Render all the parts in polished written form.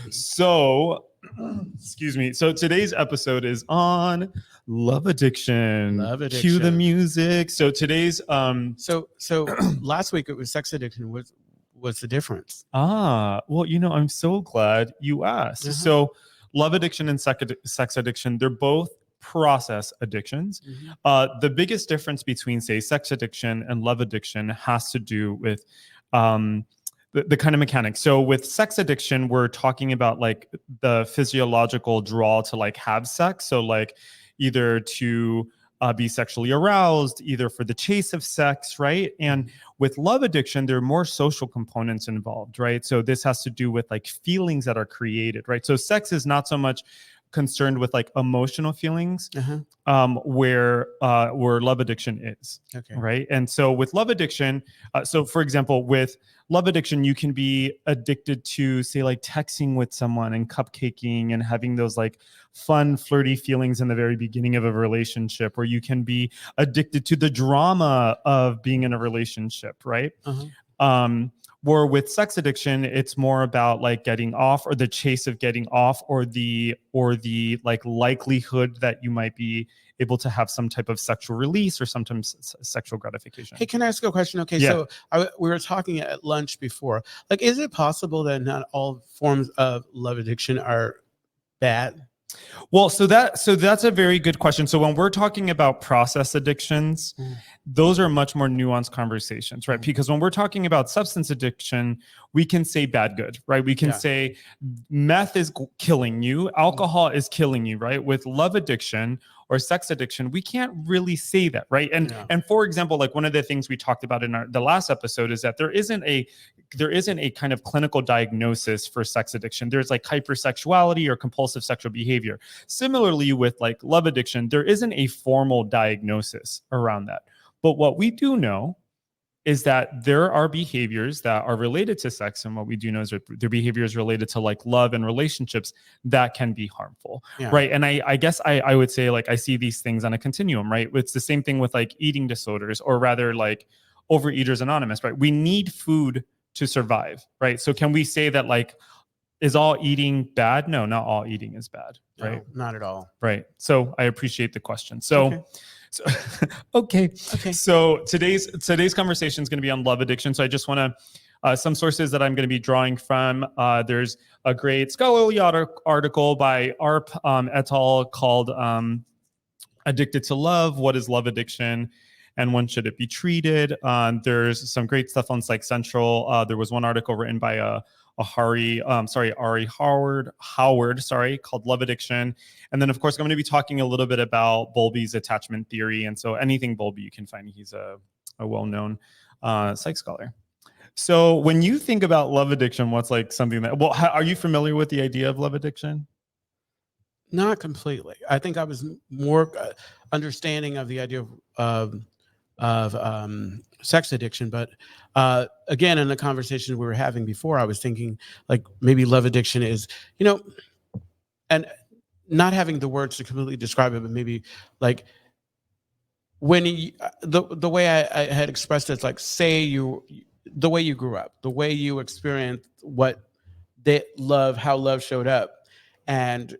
So, excuse me. So today's episode is on love addiction. Love Cue addiction. the music. So today's So last week it was sex addiction. What's the difference? well, I'm so glad you asked. Uh-huh. So love addiction and sex addiction, they're both process addictions. The biggest difference between, say, sex addiction and love addiction has to do with the kind of mechanics. So with sex addiction, we're talking about like the physiological draw to like have sex. So like either to be sexually aroused, either for the chase of sex, right? And with love addiction, there are more social components involved, right? So this has to do with like feelings that are created, right? So sex is not so much concerned with like emotional feelings, where love addiction is. Okay. Right. And so with love addiction, so for example, with love addiction, you can be addicted to, say, like texting with someone and cupcaking and having those like fun, flirty feelings in the very beginning of a relationship, or you can be addicted to the drama of being in a relationship, right? Where with sex addiction, it's more about like getting off, or the chase of getting off, or the like likelihood that you might be able to have some type of sexual release or sometimes sexual gratification. Hey, can I ask a question? Okay, Yeah. so we were talking at lunch before. Like, is it possible that not all forms of love addiction are bad? Well, so that's a very good question. So when we're talking about process addictions, those are much more nuanced conversations, right? Because when we're talking about substance addiction, we can say bad, good, right? We can say meth is killing you, alcohol is killing you, right? With love addiction or sex addiction, we can't really say that, right? And for example, like one of the things we talked about in the last episode is that there isn't a kind of clinical diagnosis for sex addiction. There's like hypersexuality or compulsive sexual behavior. Similarly, with like love addiction, there isn't a formal diagnosis around that. But what we do know is that there are behaviors that are related to sex, and what we do know is that there are behaviors related to like love and relationships that can be harmful, right? And I guess I would say, like, I see these things on a continuum, right? It's the same thing with like eating disorders, or rather like Overeaters Anonymous, right? We need food to survive, right? So can we say that like, is all eating bad? No, not all eating is bad, right? No, not at all. Right. So I appreciate the question. So okay. So today's conversation is going to be on love addiction. So I just want to some sources that I'm going to be drawing from. There's a great scholarly article by Arp et al. Called "Addicted to Love: What is Love Addiction, and when should it be treated?" There's some great stuff on Psych Central. There was one article written by Ari Howard, called "Love Addiction." And then, of course, I'm going to be talking a little bit about Bowlby's attachment theory. And so anything Bowlby you can find, he's a well-known psych scholar. So when you think about love addiction, what's like something that, well, are you familiar with the idea of love addiction? Not completely. I think I was more understanding of the idea of sex addiction, but again, in the conversation we were having before, I was thinking like maybe love addiction is, and not having the words to completely describe it, but maybe like when the way I had expressed it, it's like, say the way you grew up, the way you experienced how love showed up, and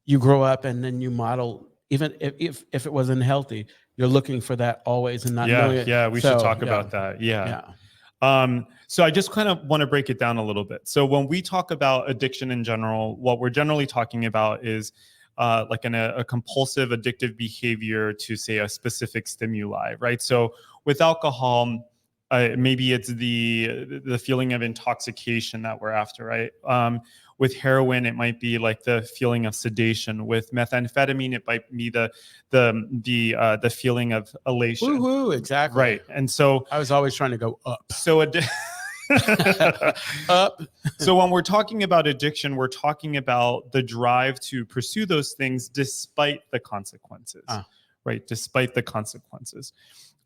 you grow up and then you model, even if it wasn't healthy, you're looking for that always and not knowing it. Yeah, we should talk about that. So I just kind of want to break it down a little bit. So when we talk about addiction in general, what we're generally talking about is like a compulsive addictive behavior to, say, a specific stimuli, right? So with alcohol, maybe it's the feeling of intoxication that we're after, right? With heroin, it might be like the feeling of sedation. With methamphetamine, it might be the feeling of elation. Woo-hoo, exactly. Right. And so I was always trying to go up. So up. So when we're talking about addiction, we're talking about the drive to pursue those things despite the consequences, right? Despite the consequences.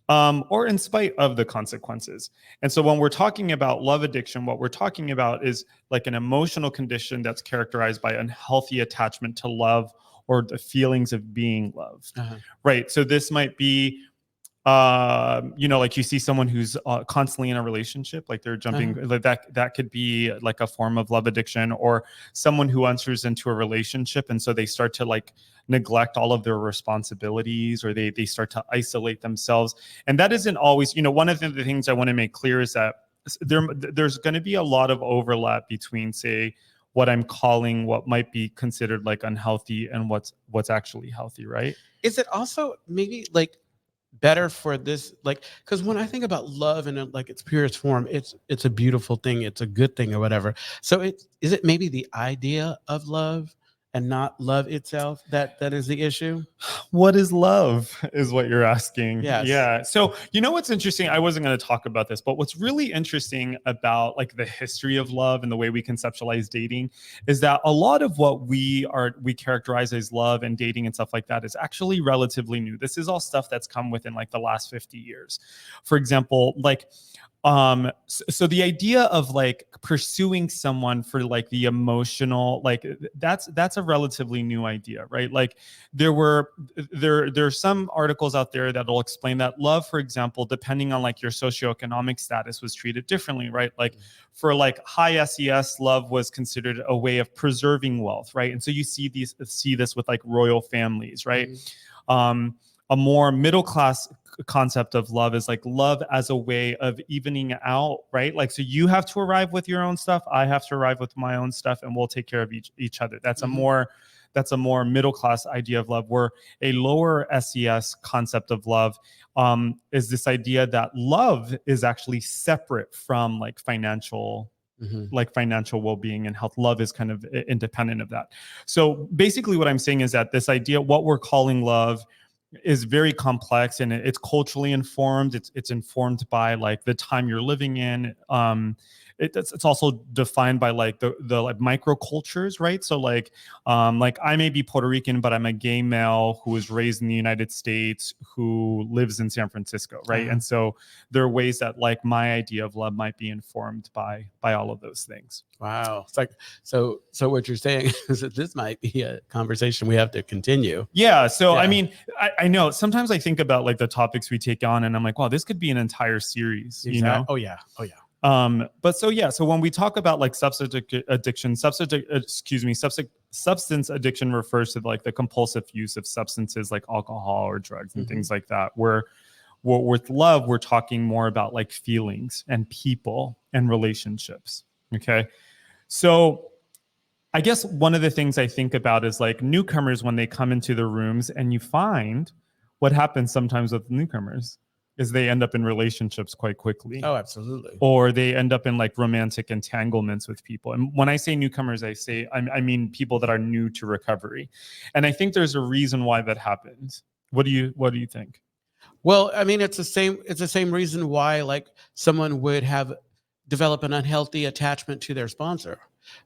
Or in spite of the consequences. And so when we're talking about love addiction, what we're talking about is like an emotional condition that's characterized by unhealthy attachment to love or the feelings of being loved, right? So this might be You know, like you see someone who's constantly in a relationship, like they're jumping, like that could be like a form of love addiction, or someone who enters into a relationship and so they start to like neglect all of their responsibilities, or they start to isolate themselves. And that isn't always, you know, one of the things I want to make clear is that there's going to be a lot of overlap between, say, what I'm calling what might be considered like unhealthy and what's actually healthy, right? Is it also maybe like better for this, like, because when I think about love in like its purest form, it's a beautiful thing, it's a good thing or whatever. So is it maybe the idea of love and not love itself that is the issue? What is love is what you're asking. Yes. Yeah. So, you know what's interesting? I wasn't going to talk about this, but what's really interesting about like the history of love and the way we conceptualize dating is that a lot of what we characterize as love and dating and stuff like that is actually relatively new. This is all stuff that's come within like the last 50 years. For example, like so the idea of like pursuing someone for like the emotional, like that's a relatively new idea, right? Like there's some articles out there that'll explain that love, for example, depending on like your socioeconomic status, was treated differently, right? Like for like high SES, love was considered a way of preserving wealth, right? And so you see this with like royal families, right? A more middle class concept of love is like love as a way of evening out, right? Like, so you have to arrive with your own stuff, I have to arrive with my own stuff, and we'll take care of each other. That's a more middle class idea of love. Where a lower SES concept of love is this idea that love is actually separate from like financial well-being and health. Love is kind of independent of that. So basically what I'm saying is that this idea, what we're calling love, is very complex, and it's culturally informed. It's informed by like the time you're living in. It's also defined by like the like microcultures, right? So like I may be Puerto Rican, but I'm a gay male who was raised in the United States who lives in San Francisco, right? And so there are ways that like my idea of love might be informed by all of those things. Wow. It's like, so what you're saying is that this might be a conversation we have to continue. Yeah. So, I mean, I know sometimes I think about like the topics we take on and I'm like, wow, this could be an entire series, you know? Oh yeah. But so when we talk about like substance addiction refers to like the compulsive use of substances like alcohol or drugs and things like that. Where with love, we're talking more about like feelings and people and relationships. Okay. So I guess one of the things I think about is like newcomers, when they come into the rooms, and you find what happens sometimes with newcomers is they end up in relationships quite quickly. Oh, absolutely. Or they end up in like romantic entanglements with people. And when I say newcomers, I mean people that are new to recovery. And I think there's a reason why that happens. What do you think? Well, I mean, it's the same reason why like someone would have develop an unhealthy attachment to their sponsor,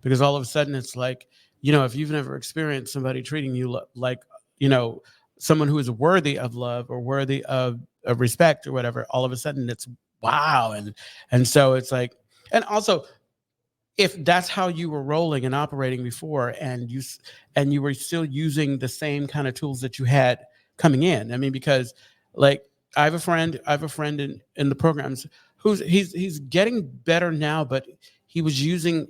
because all of a sudden it's like, you know, if you've never experienced somebody treating you like, you know, someone who is worthy of love or worthy of respect or whatever, all of a sudden it's wow. And so it's like, and also if that's how you were rolling and operating before, and you were still using the same kind of tools that you had coming in. I mean, because like I have a friend in the programs he's getting better now, but he was using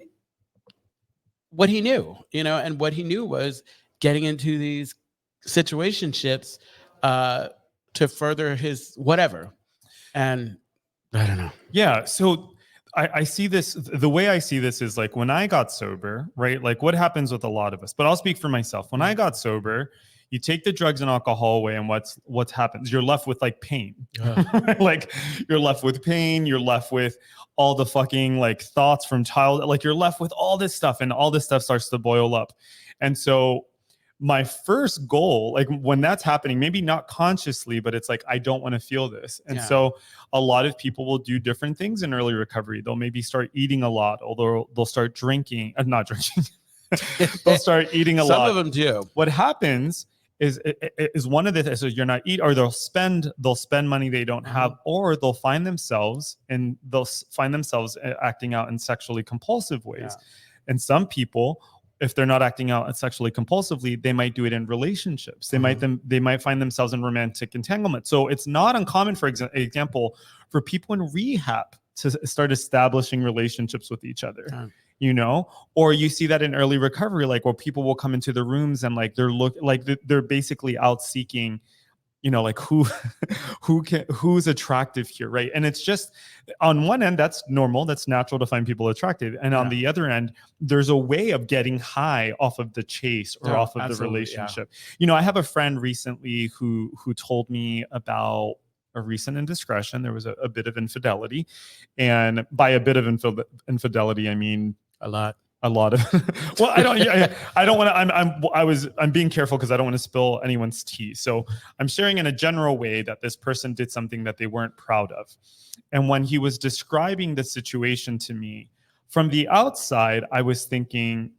what he knew, you know, and what he knew was getting into these situationships to further his whatever. And I don't know. Yeah. So I see this, the way I see this is like when I got sober, right? Like what happens with a lot of us, but I'll speak for myself. When I got sober, you take the drugs and alcohol away, and what happens? You're left with like pain. Like you're left with pain. You're left with all the fucking like thoughts from childhood. Like you're left with all this stuff, and all this stuff starts to boil up. And so my first goal, like when that's happening, maybe not consciously, but it's like, I don't want to feel this. And so a lot of people will do different things in early recovery. They'll maybe start eating a lot, although they'll start drinking, not drinking. They'll start eating a lot. Some of them do. What happens is one of the things, so you're not eat, or they'll spend money they don't have, or they'll find themselves acting out in sexually compulsive ways. And some people if they're not acting out sexually compulsively, they might do it in relationships. They might find themselves in romantic entanglement. So it's not uncommon, for example, for people in rehab to start establishing relationships with each other. Or you see that in early recovery, like where people will come into the rooms and like they're basically out seeking, like who's attractive here, right? And it's just, on one end, that's normal, that's natural to find people attractive, and on the other end, there's a way of getting high off of the chase or off of the relationship. I have a friend recently who told me about a recent indiscretion. There was a bit of infidelity, and by a bit of infidelity, I mean a lot of well, I don't want to, I'm being careful because I don't want to spill anyone's tea. So I'm sharing in a general way that this person did something that they weren't proud of. And when he was describing the situation to me from the outside, I was thinking,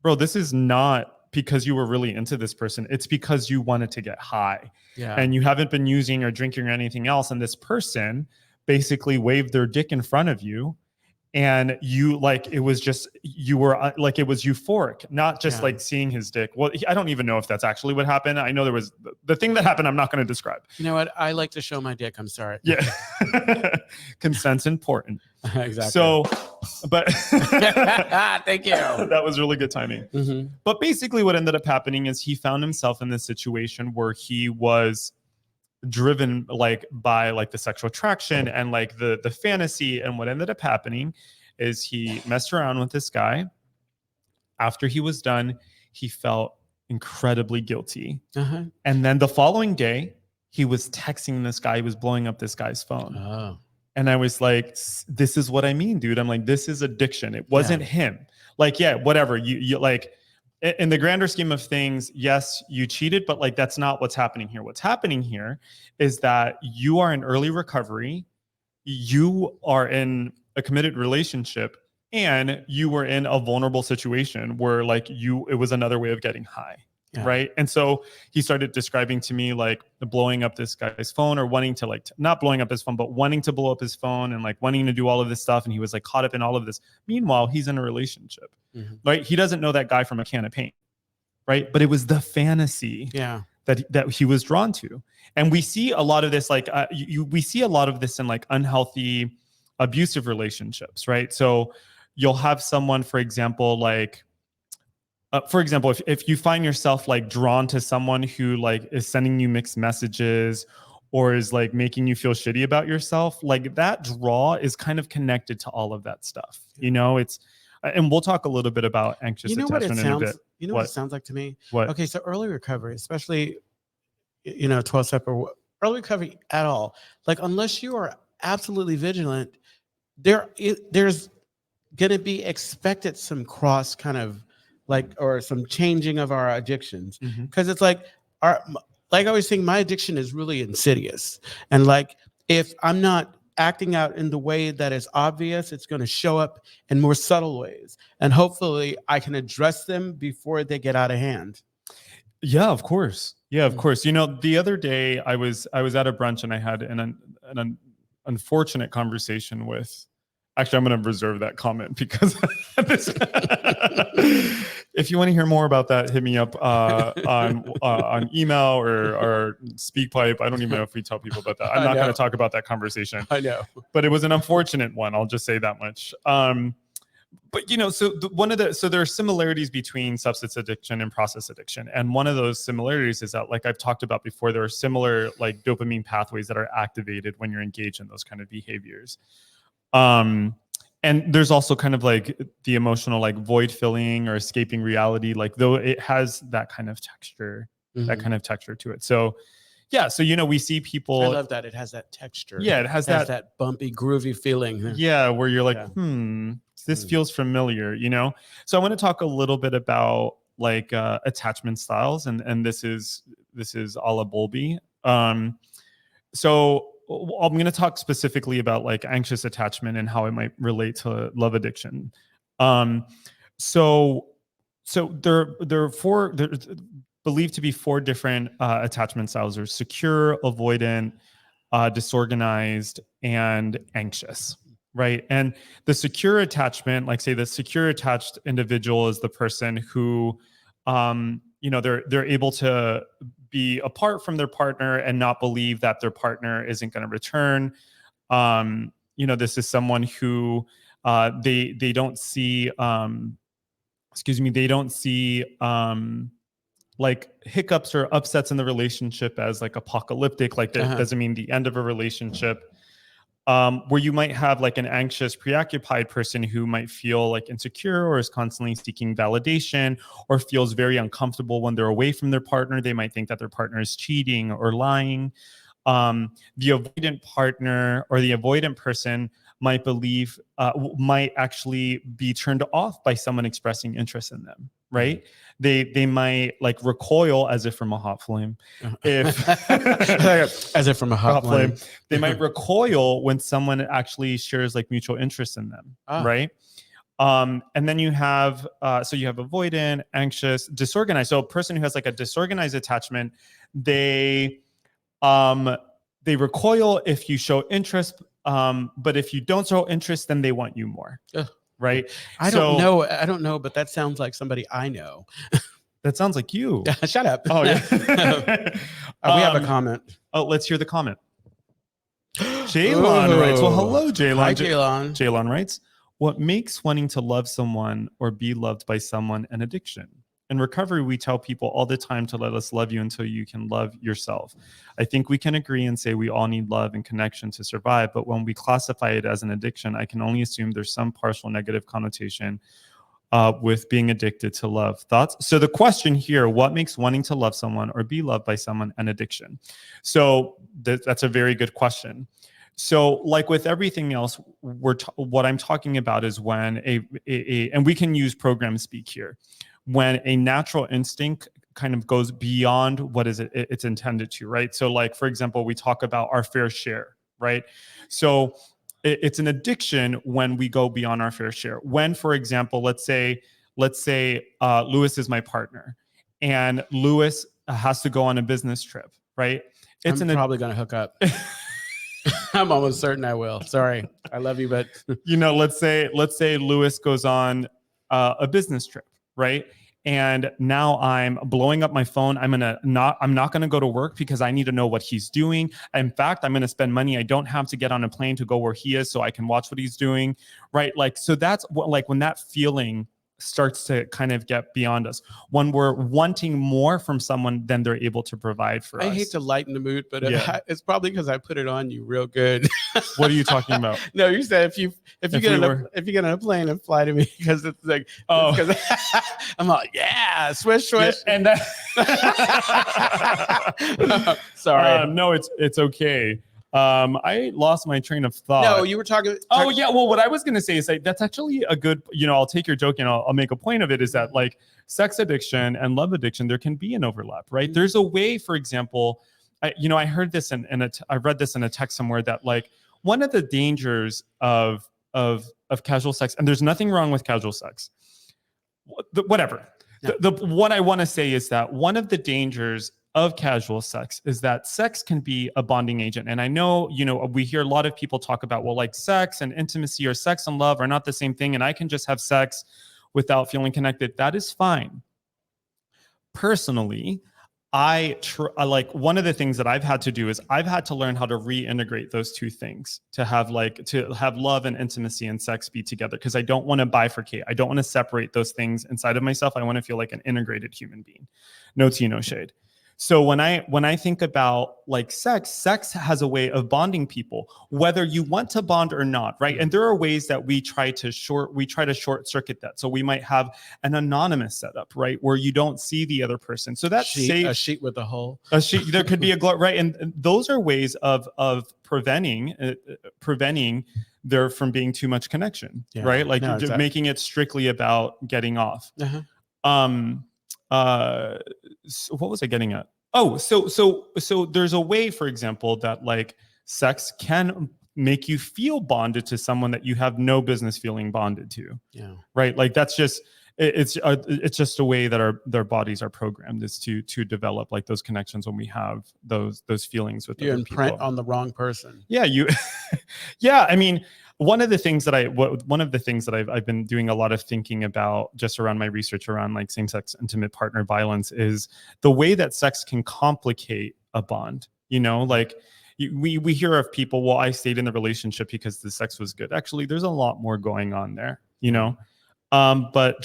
bro, this is not because you were really into this person. It's because you wanted to get high. And you haven't been using or drinking or anything else. And this person basically waved their dick in front of you. And you it was euphoric, not just like seeing his dick. Well, I don't even know if that's actually what happened. I know there was the thing that happened. I'm not going to describe. You know what? I like to show my dick. I'm sorry. Yeah. Consent's important. Exactly. So, but thank you. That was really good timing. Mm-hmm. But basically what ended up happening is he found himself in this situation where he was driven by the sexual attraction and the fantasy. And what ended up happening is he messed around with this guy. After he was done, he felt incredibly guilty. And then the following day, he was texting this guy. He was blowing up this guy's phone. And I was like, this is what I mean, dude. I'm like, this is addiction. It wasn't him. Whatever. You in the grander scheme of things, yes, you cheated, but that's not what's happening here. What's happening here is that you are in early recovery, you are in a committed relationship, and you were in a vulnerable situation where it was another way of getting high. Right. And so he started describing to me blowing up this guy's phone, or wanting to not blowing up his phone, but wanting to blow up his phone and wanting to do all of this stuff. And he was caught up in all of this. Meanwhile, he's in a relationship, right? He doesn't know that guy from a can of paint, right? But it was the fantasy that he was drawn to. And we see a lot of this, we see a lot of this in unhealthy, abusive relationships, right? So you'll have someone, for example, if you find yourself drawn to someone who is sending you mixed messages or is making you feel shitty about yourself, that draw is kind of connected to all of that stuff. It's, and we'll talk a little bit about anxious attachment in a bit. You know what it sounds like to me? What? Okay, so early recovery, especially 12-step or early recovery at all, unless you are absolutely vigilant, there's going to be expected some cross kind of or some changing of our addictions, because it's I was saying, my addiction is really insidious, and if I'm not acting out in the way that is obvious, it's going to show up in more subtle ways, and hopefully I can address them before they get out of hand. Yeah, of course. The other day I was at a brunch and I had an unfortunate conversation with. Actually, I'm going to reserve that comment because if you want to hear more about that, hit me up on email or SpeakPipe. I don't even know if we tell people about that. I'm not going to talk about that conversation. I know, but it was an unfortunate one. I'll just say that much. But so there are similarities between substance addiction and process addiction, and one of those similarities is that, I've talked about before, there are similar dopamine pathways that are activated when you're engaged in those kind of behaviors. And there's also kind of the emotional void filling or escaping reality, though it has that kind of texture, to it. So we see people. I love that it has that texture. Yeah, it has that bumpy, groovy feeling. Yeah, where you're this feels familiar, So I want to talk a little bit about attachment styles, and this is a la Bowlby. So I'm going to talk specifically about anxious attachment and how it might relate to love addiction. So there are there's believed to be 4 different attachment styles. There's secure, avoidant, disorganized, and anxious. right? And the secure attachment, like say the secure attached individual is the person who, they're able to be apart from their partner and not believe that their partner isn't going to return. This is someone who they don't see, they don't see like hiccups or upsets in the relationship as like apocalyptic. Like that doesn't mean the end of a relationship. Where you might have like an anxious, preoccupied person who might feel like insecure or is constantly seeking validation or feels very uncomfortable when they're away from their partner. They might think that their partner is cheating or lying. The avoidant partner or the avoidant person might might actually be turned off by someone expressing interest in them, right? They might like recoil as if from a hot flame. As if from a hot flame. They might recoil when someone actually shares like mutual interest in them, right? And then you have avoidant, anxious, disorganized. So a person who has like a disorganized attachment, they recoil if you show interest, but if you don't show interest, then they want you more. Right? I don't know, but that sounds like somebody I know. That sounds like you. Shut up. Oh, yeah. We have a comment. Oh, let's hear the comment. Jaylon writes, well, hello, Jaylon. Hi, Jaylon. Jaylon writes, what makes wanting to love someone or be loved by someone an addiction? In recovery, we tell people all the time to let us love you until you can love yourself. I think we can agree and say we all need love and connection to survive, but when we classify it as an addiction, I can only assume there's some partial negative connotation with being addicted to love. Thoughts? So the question here, what makes wanting to love someone or be loved by someone an addiction? So that's a very good question. So like with everything else, what I'm talking about is when and we can use program speak here, when a natural instinct kind of goes beyond what it's intended to, right? So like, for example, we talk about our fair share, right? So it's an addiction when we go beyond our fair share. When, for example, let's say Louis is my partner and Louis has to go on a business trip, right? I'm probably going to hook up. I'm almost certain I will. Sorry. I love you, but let's say Louis goes on a business trip, right? And now I'm blowing up my phone. I'm not going to go to work because I need to know what he's doing. In fact, I'm going to spend money I don't have to get on a plane to go where he is so I can watch what he's doing, right? Like, so that's what, like when that feeling starts to kind of get beyond us, when we're wanting more from someone than they're able to provide for us. I hate to lighten the mood, but it's probably because I put it on you real good. What are you talking about? No, you said if you get on a plane and fly to me, because it's like, because I'm like, yeah, swish swish, yeah, and that sorry. No, it's okay. I lost my train of thought. No, you were talking. Oh yeah. Well, what I was going to say is like, that's actually a good, I'll take your joke and I'll make a point of it, is that like sex addiction and love addiction, there can be an overlap, right? Mm-hmm. There's a way, for example, I heard this I read this in a text somewhere, that like one of the dangers of casual sex, and there's nothing wrong with casual sex, whatever. No. What I want to say is that one of the dangers of casual sex is that sex can be a bonding agent. And I know, we hear a lot of people talk about, well, like sex and intimacy or sex and love are not the same thing, and I can just have sex without feeling connected. That is fine. Personally, like one of the things that I've had to do is I've had to learn how to reintegrate those two things, to have love and intimacy and sex be together, because I don't want to bifurcate. I don't want to separate those things inside of myself. I want to feel like an integrated human being. No tea, no shade. So when I think about like sex has a way of bonding people, whether you want to bond or not, right? And there are ways that we try to short circuit that. So we might have an anonymous setup, right, where you don't see the other person. So that's a sheet with a hole. A sheet. There could be a glow, right? And those are ways of preventing there from being too much connection, right? Like making it strictly about getting off. So what was I getting at? Oh, so there's a way, for example, that like sex can make you feel bonded to someone that you have no business feeling bonded to. Yeah. Right. Like that's just, it's just a way that their bodies are programmed, is to develop like those connections when we have those feelings with You other imprint people. on the wrong person. Yeah, yeah. I mean, one of the things that I've been doing a lot of thinking about just around my research around like same-sex intimate partner violence is the way that sex can complicate a bond. You know, like we hear of people, well, I stayed in the relationship because the sex was good. Actually, there's a lot more going on there, you know? But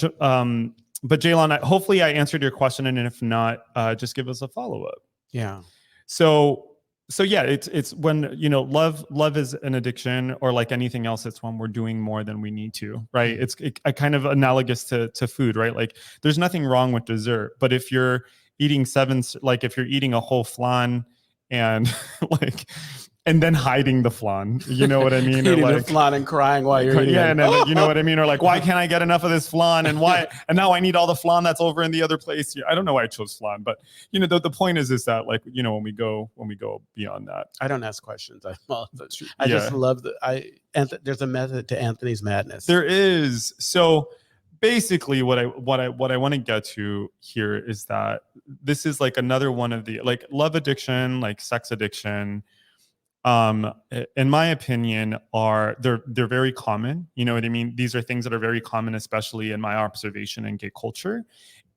Jaylon, hopefully I answered your question. And if not, just give us a follow-up. Yeah. So yeah, it's when, you know, love is an addiction, or like anything else, it's when we're doing more than we need to, right? It's kind of analogous to food, right? Like there's nothing wrong with dessert, but if you're eating if you're eating a whole flan and like, and then hiding the flan, you know what I mean? Eating or the like flan and crying while you're eating yeah, it. and then, you know what I mean? Or like, why can't I get enough of this flan? And why? And now I need all the flan that's over in the other place. I don't know why I chose flan, but you know, the point is that like, you know, when we go beyond that. I don't ask questions. I just love there's a method to Anthony's madness. There is. So basically what I want to get to here is that this is like another one of the, like, love addiction, like sex addiction, in my opinion, they're very common. You know what I mean? These are things that are very common, especially in my observation in gay culture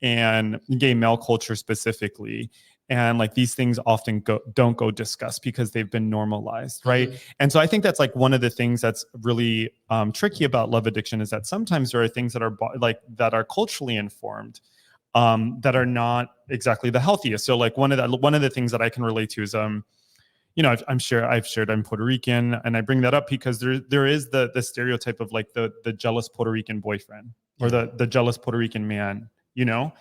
and gay male culture specifically. And like these things often don't go discussed because they've been normalized, right? Mm-hmm. And so I think that's like one of the things that's really tricky about love addiction, is that sometimes there are things that are culturally informed, that are not exactly the healthiest. So like one of the things that I can relate to is you know, I've shared I'm Puerto Rican, and I bring that up because there is the stereotype of like the jealous Puerto Rican boyfriend, or the jealous Puerto Rican man, you know?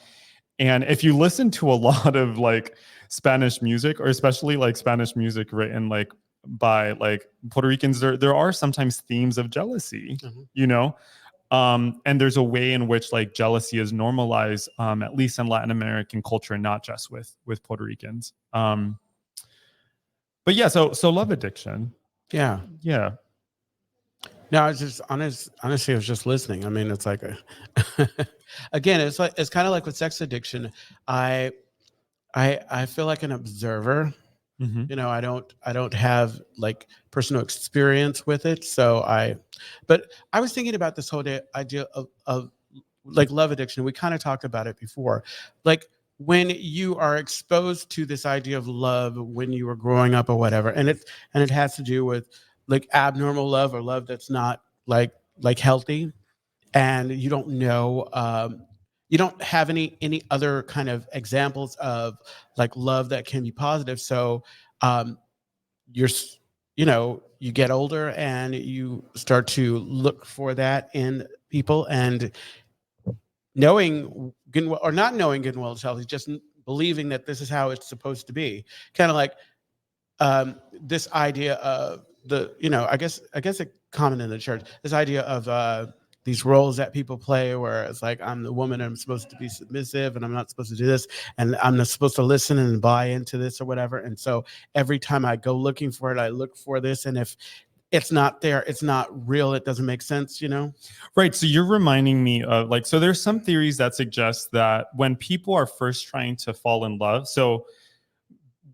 And if you listen to a lot of like Spanish music, or especially like Spanish music written like by like Puerto Ricans, there are sometimes themes of jealousy, mm-hmm. you know? And there's a way in which like jealousy is normalized, at least in Latin American culture, and not just with Puerto Ricans. But yeah, so love addiction. Yeah. Yeah. No, I was just honestly, I was just listening. I mean, it's like again, it's kind of like with sex addiction. I feel like an observer. Mm-hmm. You know, I don't have like personal experience with it. But I was thinking about this whole idea of like love addiction. We kind of talked about it before. Like, when you are exposed to this idea of love when you were growing up or whatever, and it has to do with like abnormal love, or love that's not like healthy, and you don't know, you don't have any other kind of examples of like love that can be positive. So you get older and you start to look for that in people, and knowing good or not knowing good and well it's healthy, just believing that this is how it's supposed to be. Kind of like this idea of I guess it common in the church, this idea of these roles that people play, where it's like, I'm the woman and I'm supposed to be submissive, and I'm not supposed to do this, and I'm not supposed to listen and buy into this or whatever. And so every time I go looking for it, I look for this, and if it's not there, it's not real, it doesn't make sense, you know? Right. So you're reminding me of like, so there's some theories that suggest that when people are first trying to fall in love, so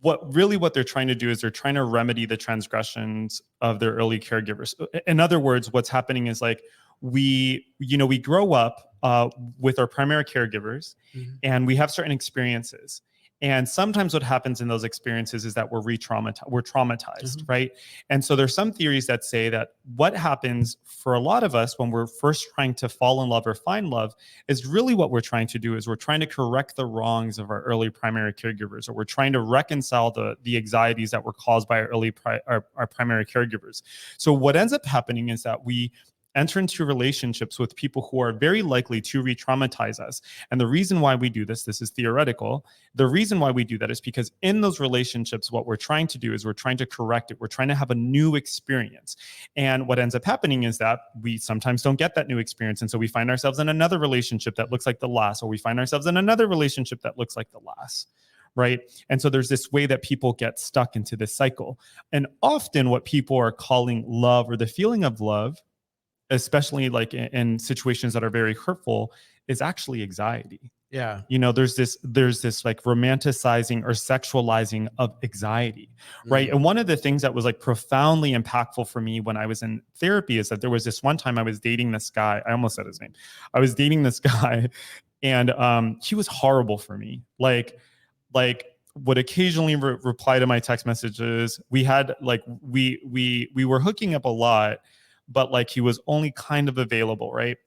what they're trying to do is they're trying to remedy the transgressions of their early caregivers. In other words, what's happening is like, we grow up with our primary caregivers, mm-hmm. and we have certain experiences. And sometimes what happens in those experiences is that we're traumatized, mm-hmm. right? And so there's some theories that say that what happens for a lot of us when we're first trying to fall in love or find love is really what we're trying to do is we're trying to correct the wrongs of our early primary caregivers, or we're trying to reconcile the anxieties that were caused by our primary caregivers. So what ends up happening is that we enter into relationships with people who are very likely to re-traumatize us. And the reason why we do this is theoretical. The reason why we do that is because in those relationships, what we're trying to do is we're trying to correct it. We're trying to have a new experience. And what ends up happening is that we sometimes don't get that new experience. And so we find ourselves in another relationship that looks like the last, or we find ourselves in another relationship that looks like the last. right? And so there's this way that people get stuck into this cycle. And often what people are calling love or the feeling of love, especially like in situations that are very hurtful, is actually anxiety. Yeah. You know, there's this like romanticizing or sexualizing of anxiety, right? And one of the things that was like profoundly impactful for me when I was in therapy is that there was this one time I was dating this guy. I almost said his name. I was dating this guy, and he was horrible for me. Like would occasionally reply to my text messages. We had like we were hooking up a lot, but like he was only kind of available, right?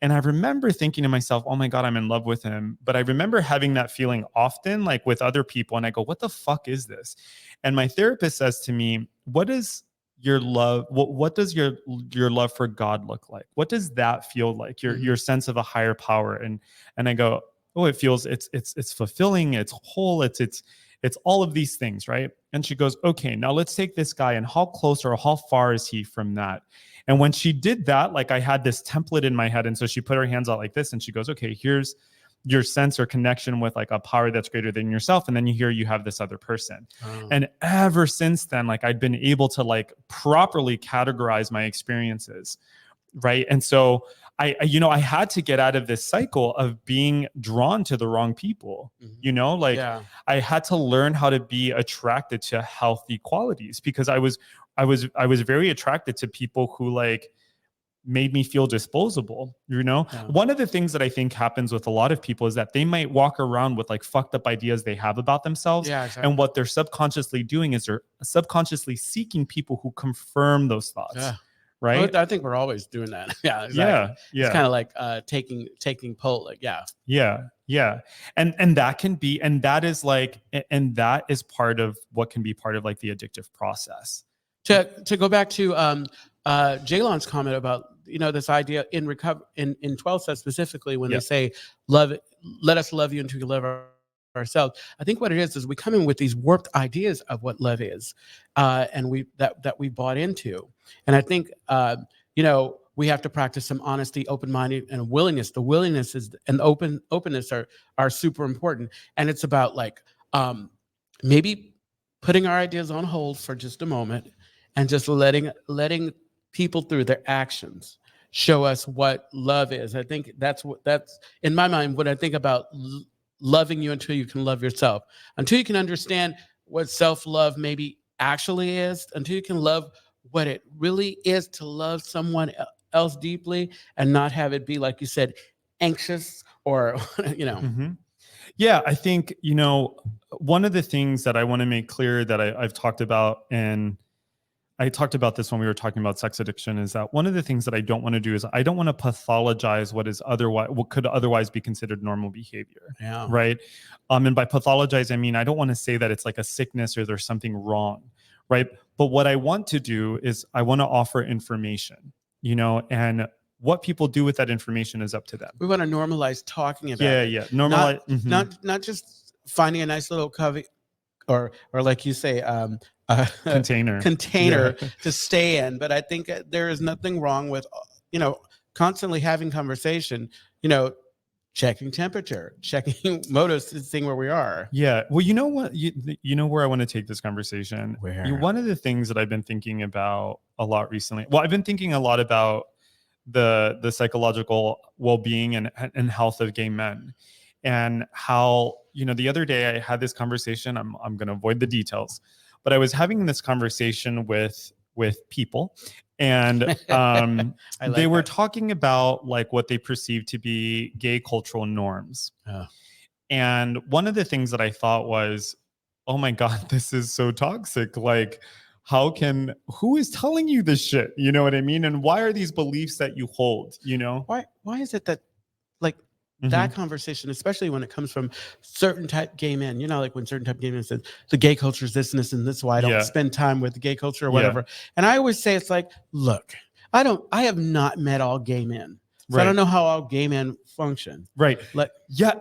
And I remember thinking to myself, oh my God, I'm in love with him. But I remember having that feeling often, like with other people. And I go, what the fuck is this? And my therapist says to me, what is your love? What does your love for God look like? What does that feel like? Your sense of a higher power. And I go, oh, it feels it's fulfilling, it's whole, it's all of these things, right? And she goes, okay, now let's take this guy and how close or how far is he from that? And when she did that, like I had this template in my head. And so she put her hands out like this and she goes, okay, here's your sense or connection with like a power that's greater than yourself. And then you have this other person. Oh. And ever since then, like I'd been able to like properly categorize my experiences. Right. And so I had to get out of this cycle of being drawn to the wrong people, I had to learn how to be attracted to healthy qualities because I was very attracted to people who like made me feel disposable, One of the things that I think happens with a lot of people is that they might walk around with like fucked up ideas they have about themselves. Yeah, exactly. And what they're subconsciously doing is they're subconsciously seeking people who confirm those thoughts. Yeah. Right. I think we're always doing that. Yeah. Exactly. Yeah. It's kind of like taking pull. Like, yeah. Yeah. Yeah. And that can be, and that is like, and that is part of what can be part of like the addictive process. To go back to Jaylon's comment about, this idea in 12 steps specifically, when they say, let us love you until you love ourselves. I think what it is we come in with these warped ideas of what love is, and we bought into. And I think, we have to practice some honesty, open-minded, and willingness. The willingness and the openness are super important. And it's about like maybe putting our ideas on hold for just a moment and just letting people through their actions show us what love is. I think that's in my mind when I think about loving you until you can love yourself, until you can understand what self-love maybe actually is, until you can love what it really is to love someone else deeply and not have it be, like you said, anxious or, Mm-hmm. Yeah, I think, one of the things that I want to make clear that I've talked about, and I talked about this when we were talking about sex addiction, is that one of the things that I don't want to do is I don't want to pathologize what could otherwise be considered normal behavior. Yeah. Right. And by pathologize, I mean, I don't want to say that it's like a sickness or there's something wrong. Right. But what I want to do is I want to offer information, and what people do with that information is up to them. We want to normalize talking about it. Yeah. Normalize. Not just finding a nice little covey or like you say, container to stay in. But I think there is nothing wrong with, constantly having conversation, checking temperature, checking motives, seeing where we are. Yeah. Well, you know what, you know where I want to take this conversation. Where? One of the things that I've been thinking about a lot recently. Well, I've been thinking a lot about the psychological well-being and health of gay men, and how, the other day I had this conversation. I'm going to avoid the details, but I was having this conversation with people, and they were talking about like what they perceive to be gay cultural norms. Oh. And one of the things that I thought was, oh my God, this is so toxic. Like, who is telling you this shit? You know what I mean? And why are these beliefs that you hold, Why is it that like that conversation, especially when it comes from certain type gay men, like when certain type of gay men said the gay culture is this and this, and this is why I don't spend time with the gay culture or whatever. Yeah. And I always say, it's like, look, I have not met all gay men. So I don't know how all gay men function. Right. Like, yeah.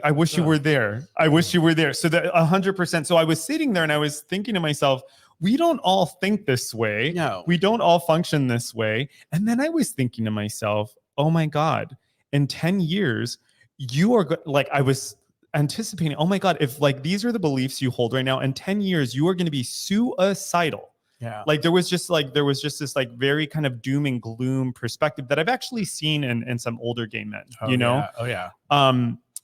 I wish you were there. I wish you were there. So that 100%. So I was sitting there and I was thinking to myself, we don't all think this way. No, we don't all function this way. And then I was thinking to myself, oh my God, in 10 years, you are like, I was anticipating, oh my God, if like these are the beliefs you hold right now, in 10 years, you are going to be suicidal. Yeah. Like there was just this like very kind of doom and gloom perspective that I've actually seen in some older gay men, you know? Yeah. Oh yeah.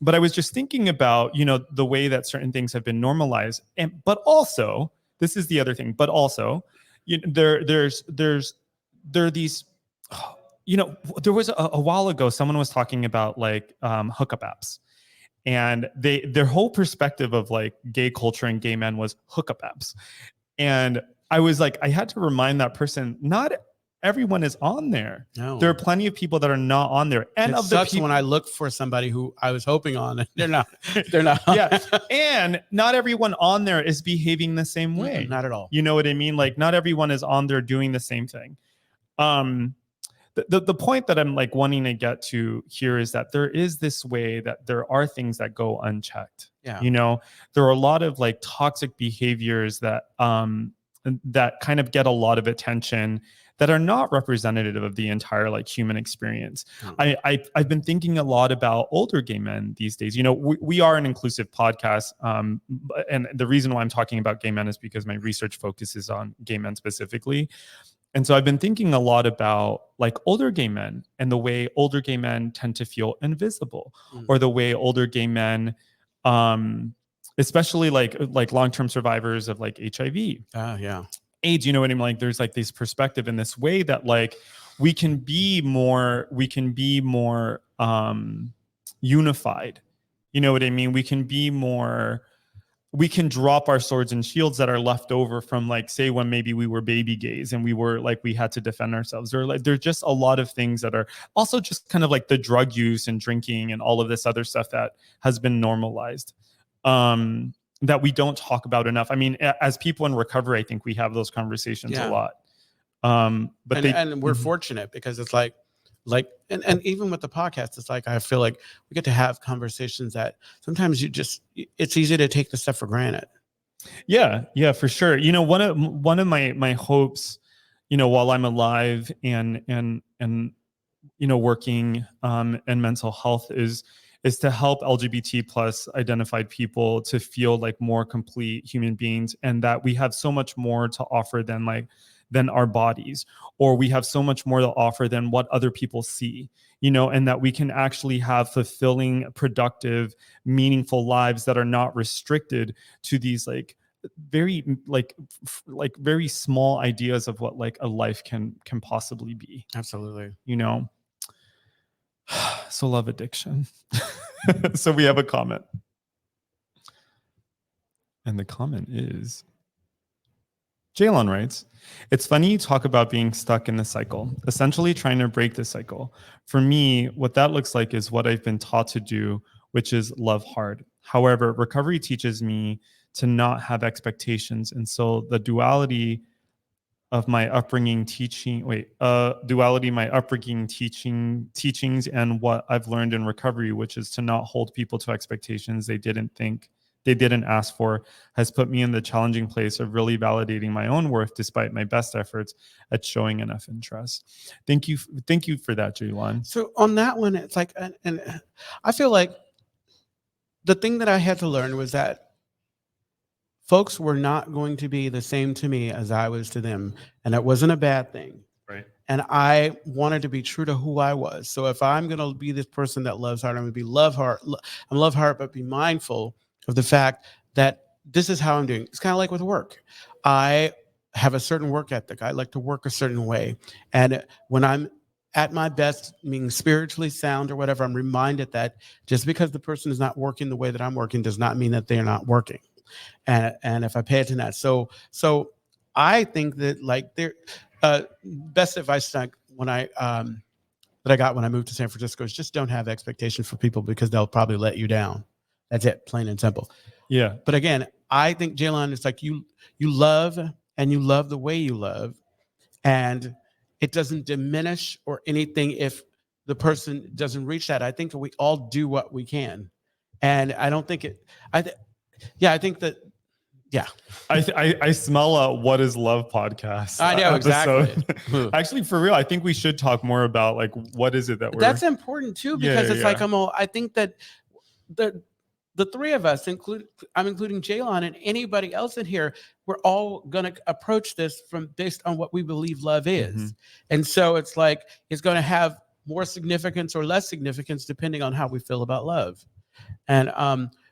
But I was just thinking about, you know, the way that certain things have been normalized. But also, this is the other thing, but also, you know, there are these, you know, there was a while ago, someone was talking about like hookup apps. And their whole perspective of like gay culture and gay men was hookup apps. And I was like, I had to remind that person, not everyone is on there. No. There are plenty of people that are not on there. And it of the sucks people, when I look for somebody who I was hoping on, and they're not. They're not. yeah. And not everyone on there is behaving the same way. Not at all. You know what I mean? Like not everyone is on there doing the same thing. The point that I'm like wanting to get to here is that there is this way that there are things that go unchecked. Yeah. You know, there are a lot of like toxic behaviors that that kind of get a lot of attention that are not representative of the entire like human experience. I've been thinking a lot about older gay men these days. You know, we are an inclusive podcast. And the reason why I'm talking about gay men is because my research focuses on gay men specifically. And so I've been thinking a lot about like older gay men and the way older gay men tend to feel invisible, or the way older gay men, especially like long-term survivors of like HIV, AIDS, you know what I mean? Like there's like this perspective in this way that like we can be more unified. You know what I mean? We can drop our swords and shields that are left over from like, say, when maybe we were baby gays and we were like, we had to defend ourselves, or like, there's just a lot of things that are also just kind of like the drug use and drinking and all of this other stuff that has been normalized, that we don't talk about enough. I mean, as people in recovery, I think we have those conversations a lot. But we're fortunate because it's like, and even with the podcast, it's like, I feel like we get to have conversations that sometimes it's easy to take the stuff for granted. Yeah, for sure. You know, one of my hopes, you know, while I'm alive and you know, working in mental health is to help LGBT plus identified people to feel like more complete human beings, and that we have so much more to offer than our bodies, or we have so much more to offer than what other people see, you know, and that we can actually have fulfilling, productive, meaningful lives that are not restricted to these like very very small ideas of what like a life can possibly be. Absolutely. You know, so love addiction. So we have a comment, and the comment is, Jaylon writes, "It's funny you talk about being stuck in the cycle, essentially trying to break the cycle. For me, what that looks like is what I've been taught to do, which is love hard. However, recovery teaches me to not have expectations. And so the duality my upbringing teachings and what I've learned in recovery, which is to not hold people to expectations they didn't ask for, has put me in the challenging place of really validating my own worth despite my best efforts at showing enough interest." Thank you for that, Jaylon. So on that one, it's like, and I feel like the thing that I had to learn was that folks were not going to be the same to me as I was to them, and that wasn't a bad thing. Right. And I wanted to be true to who I was. So if I'm going to be this person that loves hard, I'm going to be love hard, but be mindful of the fact that this is how I'm doing. It's kind of like with work. I have a certain work ethic. I like to work a certain way. And when I'm at my best, meaning spiritually sound or whatever, I'm reminded that just because the person is not working the way that I'm working does not mean that they're not working. And if I pay attention to that. So I think that like best advice that I got when I moved to San Francisco is just don't have expectations for people, because they'll probably let you down. That's it, plain and simple. Yeah. But again, I think, Jaylon, it's like you love, and you love the way you love, and it doesn't diminish or anything if the person doesn't reach that. I think that we all do what we can, and I don't think it. I think that. Yeah, I smell a "What is Love" podcast. I know, episode. exactly. Actually, for real, I think we should talk more about like what is it that we're. That's important too, because it's like I think that the the three of us, I'm including Jaylon and anybody else in here, we're all going to approach this based on what we believe love is. And so it's like, it's going to have more significance or less significance depending on how we feel about love. And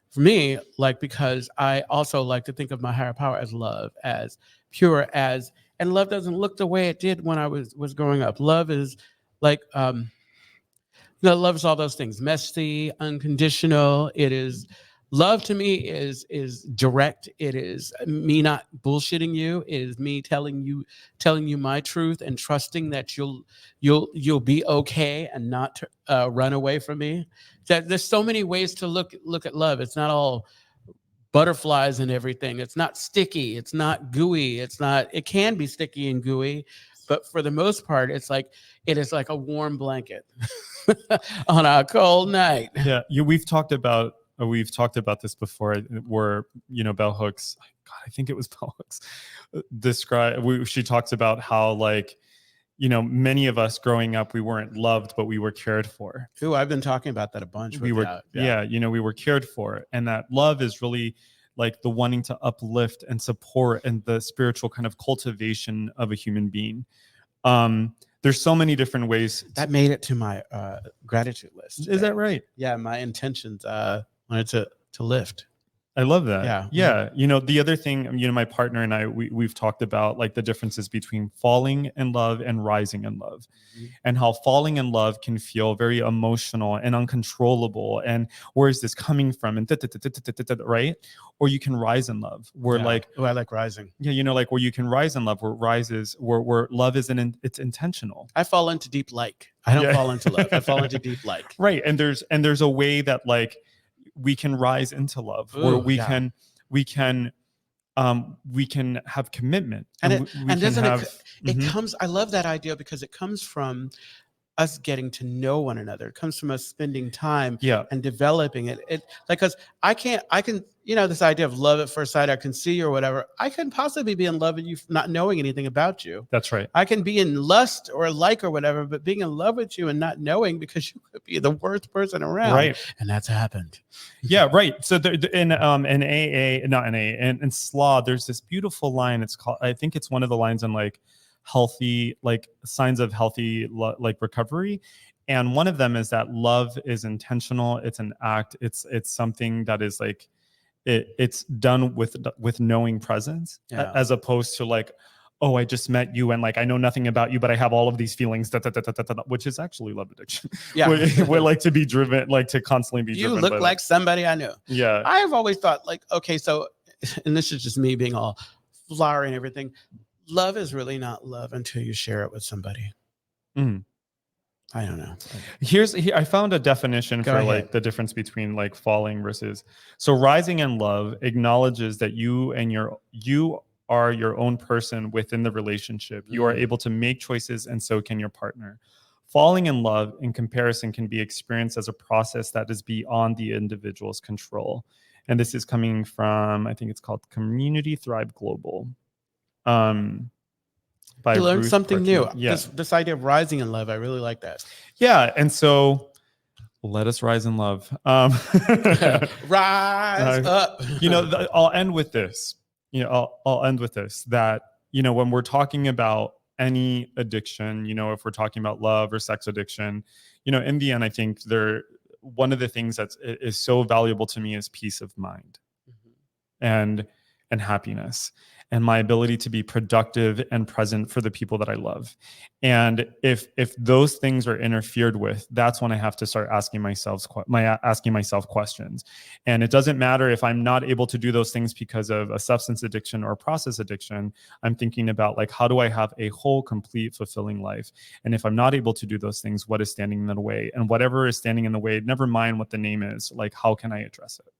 for me, like, because I also like to think of my higher power as love, as pure, as, and love doesn't look the way it did when I was growing up. Love is like, love is all those things: messy, unconditional. It is love to me is direct. It is me not bullshitting you. It is me telling you my truth and trusting that you'll be okay and not run away from me. That there's so many ways to look at love. It's not all butterflies and everything. It's not sticky. It's not gooey. It can be sticky and gooey, but for the most part, it is like a warm blanket on a cold night. Yeah, we've talked about this before, where bell hooks. God, I think it was bell hooks. She talks about how, like, many of us growing up, we weren't loved, but we were cared for. Ooh, I've been talking about that a bunch. We were cared for, and that love is really like the wanting to uplift and support and the spiritual kind of cultivation of a human being. There's so many different ways. That made it to my gratitude list. Is that right? Yeah, my intentions wanted to lift. I love that. Yeah. The other thing, my partner and I, we've talked about, like, the differences between falling in love and rising in love, and how falling in love can feel very emotional and uncontrollable. And where is this coming from? And right? Or you can rise in love, where I like rising. Yeah, like where you can rise in love, where where love it's intentional. I fall into deep like. I don't fall into love. I fall into deep like. Right. And there's a way that, like, we can rise into love, where we can have commitment, it comes. I love that idea because it comes from us getting to know one another. It comes from us spending time and developing it. Because I can, this idea of love at first sight, I can see you or whatever. I couldn't possibly be in love with you not knowing anything about you. That's right. I can be in lust or like or whatever, but being in love with you and not knowing, because you could be the worst person around. Right. And that's happened. Yeah, right. So in AA, not in AA, in SLA, there's this beautiful line. It's called, I think it's one of the lines on, like, healthy, like, signs of healthy, like, recovery. And one of them is that love is intentional. It's an act. It's something that is like, it's done with knowing presence, as opposed to, like, oh, I just met you and, like, I know nothing about you, but I have all of these feelings, which is actually love addiction. Yeah. We're like to be driven, like, to constantly be driven. You look like somebody I knew. Yeah. I have always thought, like, okay, so, and this is just me being all flowery and everything. Love is really not love until you share it with somebody. I don't know. I found a definition for like the difference between, like, falling versus. So rising in love acknowledges that you are your own person within the relationship. You are able to make choices, and so can your partner. Falling in love, in comparison, can be experienced as a process that is beyond the individual's control. And this is coming from, I think it's called Community Thrive Global. You learned something new. Yeah. This idea of rising in love, I really like that. Yeah, and so let us rise in love. Rise up. I'll end with this. I'll end with this, that, when we're talking about any addiction, if we're talking about love or sex addiction, in the end, I think one of the things that is so valuable to me is peace of mind and happiness, and my ability to be productive and present for the people that I love. And if those things are interfered with, that's when I have to start asking myself questions. And it doesn't matter if I'm not able to do those things because of a substance addiction or process addiction. I'm thinking about, like, how do I have a whole, complete, fulfilling life? And if I'm not able to do those things, what is standing in the way? And whatever is standing in the way, never mind what the name is, like, how can I address it?